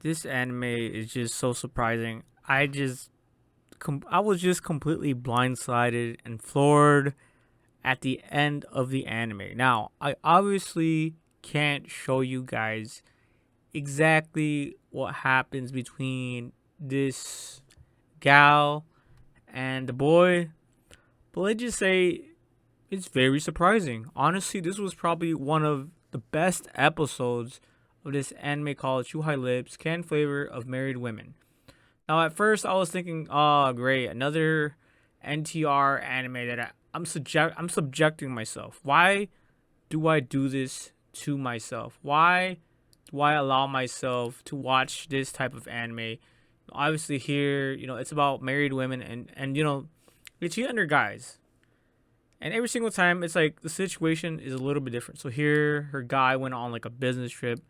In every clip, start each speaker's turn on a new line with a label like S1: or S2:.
S1: This anime is just so surprising. I was just completely blindsided and floored at the end of the anime. Now, I obviously can't show you guys exactly what happens between this gal and the boy, but let's just say it's very surprising. Honestly, this was probably one of the best episodes of this anime called Chuhai Lips, Can Flavor of Married Women. Now, at first, I was thinking, oh, great, another NTR anime that I'm subjecting myself. Why do I do this to myself? Why do I allow myself to watch this type of anime? Obviously, here, it's about married women and they cheat on their guys. And every single time, it's like the situation is a little bit different. So here, her guy went on like a business trip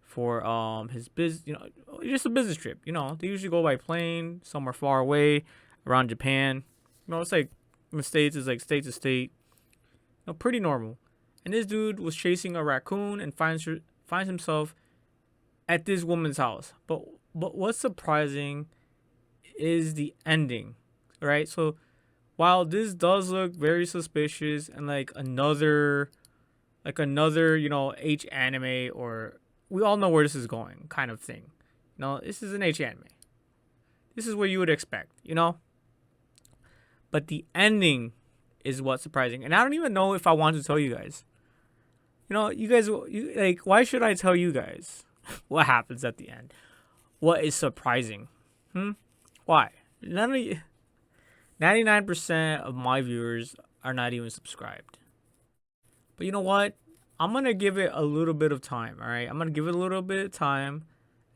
S1: for his business, just a business trip. They usually go by plane somewhere far away around Japan. It's like in the States, it's like state to state. Pretty normal. And this dude was chasing a raccoon and finds himself at this woman's house. But what's surprising is the ending, right? So while this does look very suspicious and like another H anime, or we all know where this is going kind of thing. This is an H anime. This is what you would expect, But the ending is what's surprising. And I don't even know if I want to tell you guys. Why should I tell you guys what happens at the end? What is surprising? Why? 99% of my viewers are not even subscribed. But you know what? I'm going to give it a little bit of time, all right? I'm going to give it a little bit of time,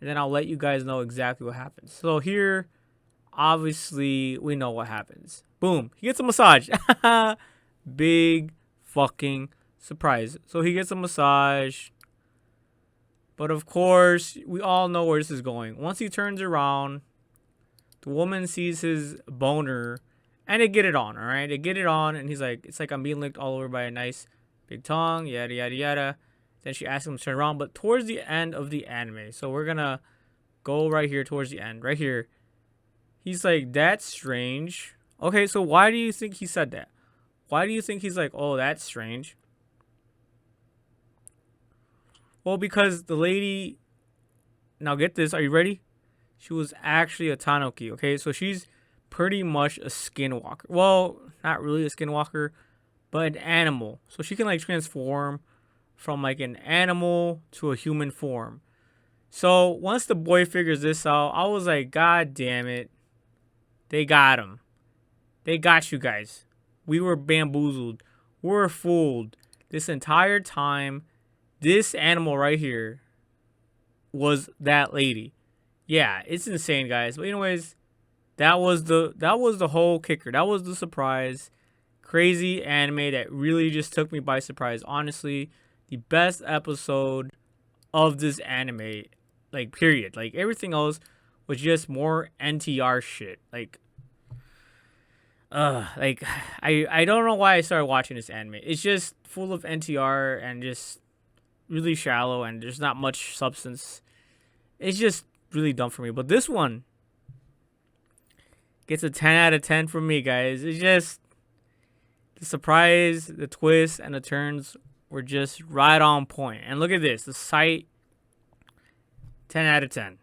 S1: and then I'll let you guys know exactly what happens. So here, obviously, we know what happens. Boom. He gets a massage. Big fucking surprise. So he gets a massage. But of course, we all know where this is going. Once he turns around, the woman sees his boner, and they get it on, all right? They get it on, and he's like, it's like I'm being licked all over by a nice big tongue, yada, yada, yada. Then she asks him to turn around, but towards the end of the anime, so we're going to go right here towards the end, right here. He's like, that's strange. Okay, so why do you think he said that? Why do you think he's like, oh, that's strange? Well, because the lady, now get this, are you ready? She was actually a tanuki, okay? So she's pretty much a skinwalker. Well, not really a skinwalker, but an animal. So she can like transform from like an animal to a human form. So once the boy figures this out, I was like, God damn it. They got him. They got you guys. We were bamboozled. We were fooled. This entire time, this animal right here was that lady. Yeah, it's insane, guys. But anyways, that was the whole kicker. That was the surprise. Crazy anime that really just took me by surprise. Honestly, the best episode of this anime, like, period. Like, everything else was just more NTR shit. I don't know why I started watching this anime. It's just full of NTR and just really shallow, and there's not much substance. It's just really dumb for me. But this one gets a 10 out of 10 from me, guys. It's just the surprise, the twists, and the turns were just right on point. And look at this. The site, 10 out of 10.